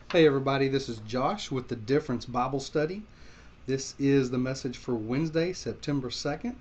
Hey everybody, this is Josh with the Difference Bible Study. This is the message for Wednesday, September 2nd,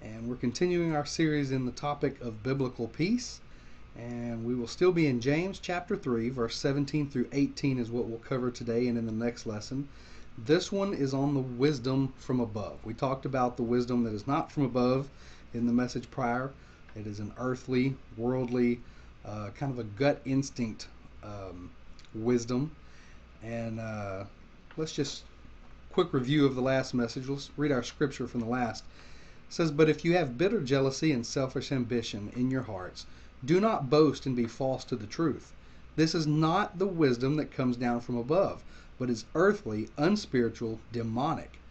and we're continuing our series in the topic of biblical peace. And we will still be in James chapter 3, verse 17 through 18 is what we'll cover today and in the next lesson. This one is on the wisdom from above. We talked about the wisdom that is not from above in the message prior. It is an earthly, worldly, kind of a gut instinct wisdom. And let's just quick review of the last message. Let's read our scripture from the last. It says, "But if you have bitter jealousy and selfish ambition in your hearts, do not boast and be false to the truth. This is not the wisdom that comes down from above, but is earthly, unspiritual, demonic.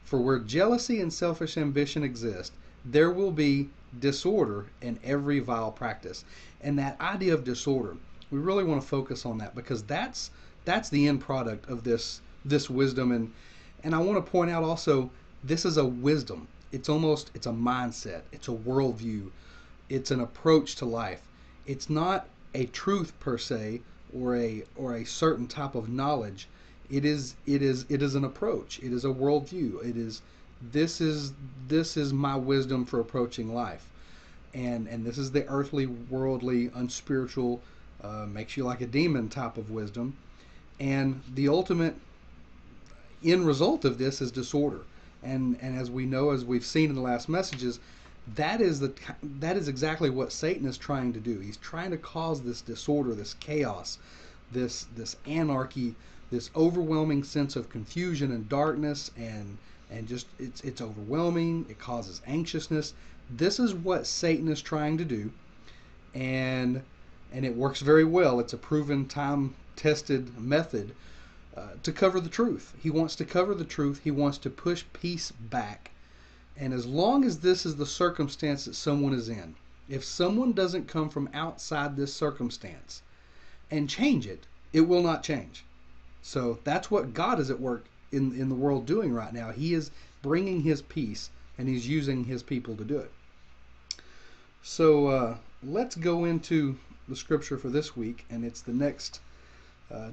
For where jealousy and selfish ambition exist, there will be disorder in every vile practice." And that idea of disorder, we really want to focus on that because that's the end product of this wisdom. And I want to point out also, this is a wisdom. It's a mindset. It's a worldview. It's an approach to life. It's not a truth per se or a certain type of knowledge. It is an approach. It is a worldview. This is my wisdom for approaching life. And this is the earthly, worldly, unspiritual, makes you like a demon type of wisdom. And the ultimate end result of this is disorder. And as we know, as we've seen in the last messages, that is exactly what Satan is trying to do. He's trying to cause this disorder, this chaos, this anarchy, this overwhelming sense of confusion and darkness, and just it's overwhelming. It causes anxiousness. This is what Satan is trying to do, and it works very well. It's a proven, time-tested method to cover the truth. He wants to cover the truth. He wants to push peace back. And as long as this is the circumstance that someone is in, if someone doesn't come from outside this circumstance and change it, it will not change. So that's what God is at work in the world doing right now. He is bringing his peace, and he's using his people to do it. So let's go into the scripture for this week, and it's the next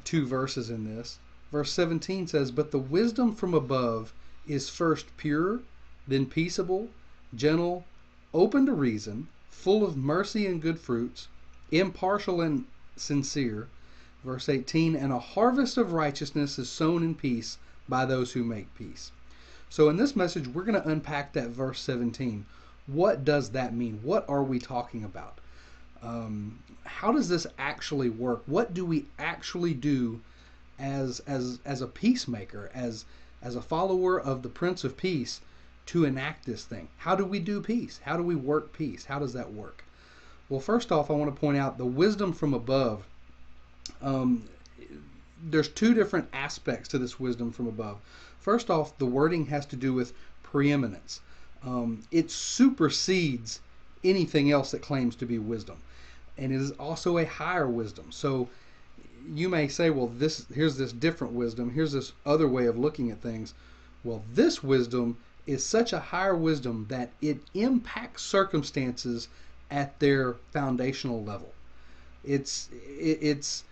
two verses in this. Verse 17 says, "But the wisdom from above is first pure, then peaceable, gentle, open to reason, full of mercy and good fruits, impartial and sincere." Verse 18, "And a harvest of righteousness is sown in peace by those who make peace." So in this message, we're going to unpack that verse 17. What does that mean? What are we talking about? How does this actually work? What do we actually do as a peacemaker, as a follower of the Prince of Peace, to enact this thing? How do we do peace? How do we work peace? How does that work? Well, first off, I want to point out the wisdom from above. There's two different aspects to this wisdom from above. First off, the wording has to do with preeminence. It supersedes anything else that claims to be wisdom. And it is also a higher wisdom. So you may say, well, here's this different wisdom. Here's this other way of looking at things. Well, this wisdom is such a higher wisdom that it impacts circumstances at their foundational level. There's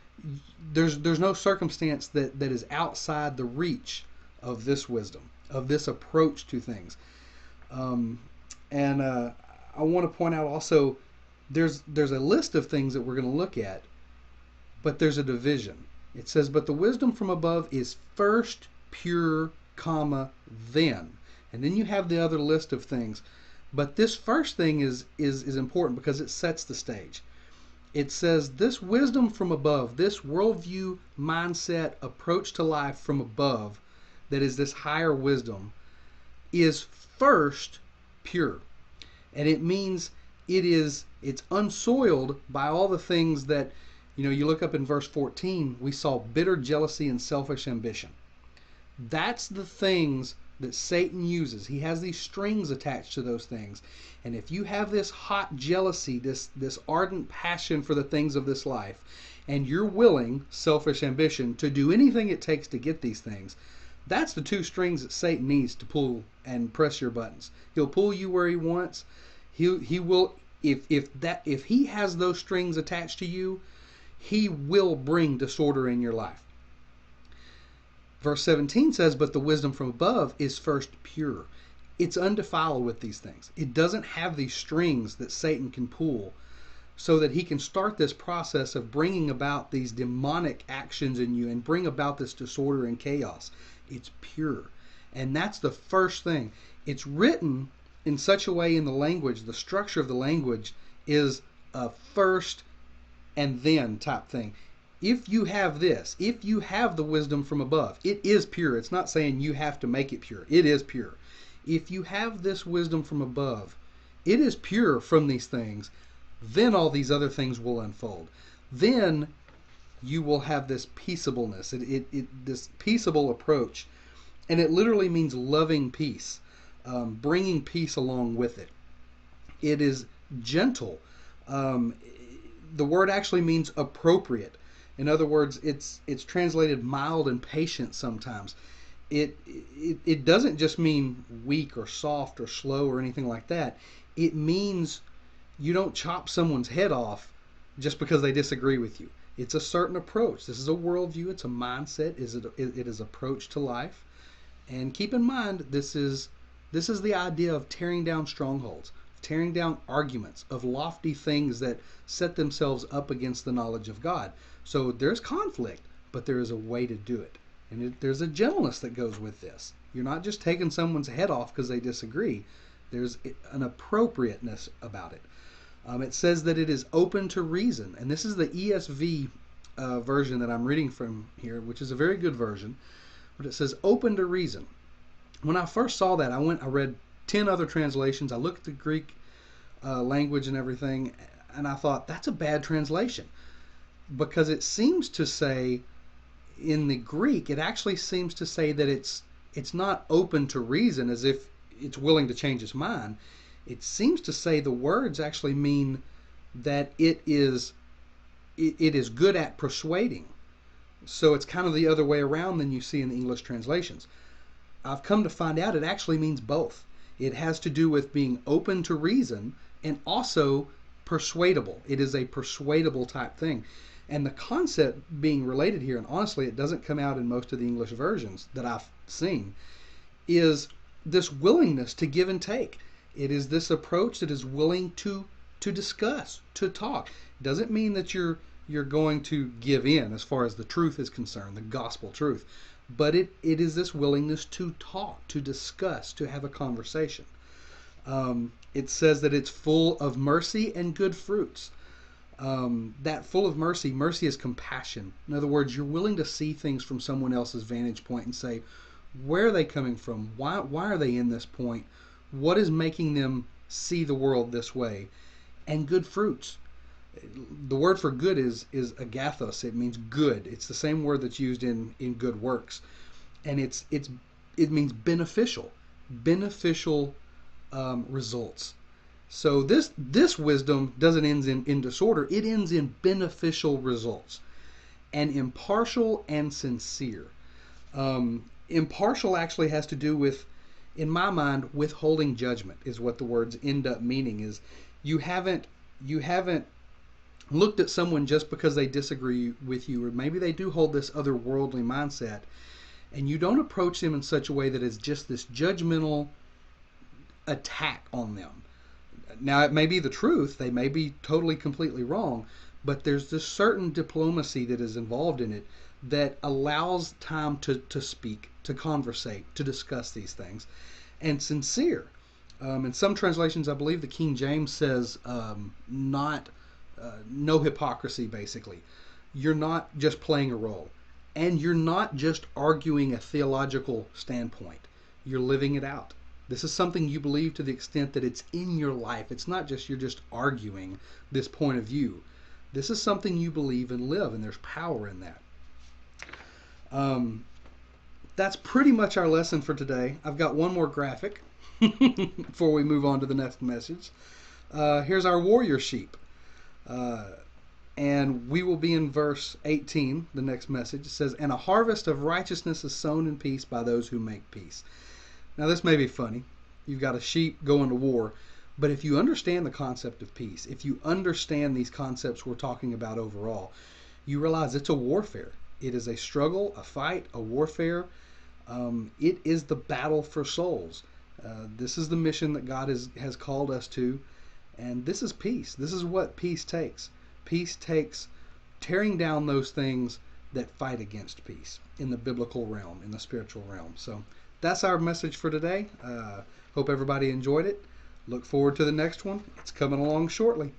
no circumstance that is outside the reach of this wisdom, of this approach to things. I want to point out also, there's a list of things that we're going to look at, but there's a division. It says, "But the wisdom from above is first pure, comma, then." And then you have the other list of things. But this first thing is important because it sets the stage. It says this wisdom from above, this worldview, mindset, approach to life from above, that is this higher wisdom, is first pure. And it means it's unsoiled by all the things that, you look up in verse 14, we saw bitter jealousy and selfish ambition. That's the things that Satan uses. He has these strings attached to those things. And if you have this hot jealousy, this ardent passion for the things of this life, and you're willing, selfish ambition, to do anything it takes to get these things, that's the two strings that Satan needs to pull and press your buttons. He'll pull you where he wants. He will, if he has those strings attached to you, he will bring disorder in your life. Verse 17 says, but the wisdom from above is first pure. It's undefiled with these things. It doesn't have these strings that Satan can pull so that he can start this process of bringing about these demonic actions in you and bring about this disorder and chaos. It's pure. And that's the first thing. It's written in such a way in the language, the structure of the language is a first and then type thing. If you have this, if you have the wisdom from above, it is pure. It's not saying you have to make it pure. It is pure. If you have this wisdom from above, it is pure from these things. Then all these other things will unfold. Then you will have this peaceableness, this peaceable approach. And it literally means loving peace, bringing peace along with it. It is gentle. The word actually means appropriate. In other words, it's translated mild and patient sometimes. It doesn't just mean weak or soft or slow or anything like that. It means you don't chop someone's head off just because they disagree with you. It's a certain approach. This is a worldview. It's a mindset. It is approach to life. And keep in mind, this is the idea of tearing down strongholds, tearing down arguments, of lofty things that set themselves up against the knowledge of God. So there's conflict, but there is a way to do it. And there's a gentleness that goes with this. You're not just taking someone's head off because they disagree. There's an appropriateness about it. It says that it is open to reason. And this is the ESV version that I'm reading from here, which is a very good version. But it says open to reason. When I first saw that, I read 10 other translations. I looked at the Greek language and everything, and I thought, that's a bad translation. Because it seems to say, in the Greek, it actually seems to say that it's not open to reason as if it's willing to change its mind. It seems to say the words actually mean that it is good at persuading. So it's kind of the other way around than you see in the English translations. I've come to find out it actually means both. It has to do with being open to reason and also persuadable. It is a persuadable type thing. And the concept being related here, and honestly it doesn't come out in most of the English versions that I've seen, is this willingness to give and take. It is this approach that is willing to discuss, to talk. Doesn't mean that you're going to give in as far as the truth is concerned, the gospel truth. But it is this willingness to talk, to discuss, to have a conversation. It says that it's full of mercy and good fruits. That full of mercy is compassion. In other words, you're willing to see things from someone else's vantage point and say, where are they coming from? Why are they in this point? What is making them see the world this way? And good fruits. The word for good is agathos. It means good. It's the same word that's used in good works. And it means beneficial results. So this wisdom doesn't end in disorder. It ends in beneficial results. And impartial and sincere. Impartial actually has to do with, in my mind, withholding judgment is what the words end up meaning. Is you haven't looked at someone just because they disagree with you, or maybe they do hold this otherworldly mindset, and you don't approach them in such a way that is just this judgmental attack on them. Now, it may be the truth, they may be totally, completely wrong, but there's this certain diplomacy that is involved in it that allows time to speak, to conversate, to discuss these things. And sincere. In some translations, I believe the King James says no hypocrisy, basically. You're not just playing a role. And you're not just arguing a theological standpoint. You're living it out. This is something you believe to the extent that it's in your life. It's not just you're just arguing this point of view. This is something you believe and live, and there's power in that. That's pretty much our lesson for today. I've got one more graphic before we move on to the next message. Here's our warrior sheep. And we will be in verse 18, the next message. It says, and a harvest of righteousness is sown in peace by those who make peace. Now this may be funny. You've got a sheep going to war. But if you understand the concept of peace, if you understand these concepts we're talking about overall, you realize it's a warfare. It is a struggle, a fight, a warfare. It is the battle for souls. This is the mission that God has called us to, and this is peace. This is what peace takes. Peace takes tearing down those things that fight against peace in the biblical realm, in the spiritual realm. So that's our message for today. Hope everybody enjoyed it. Look forward to the next one. It's coming along shortly.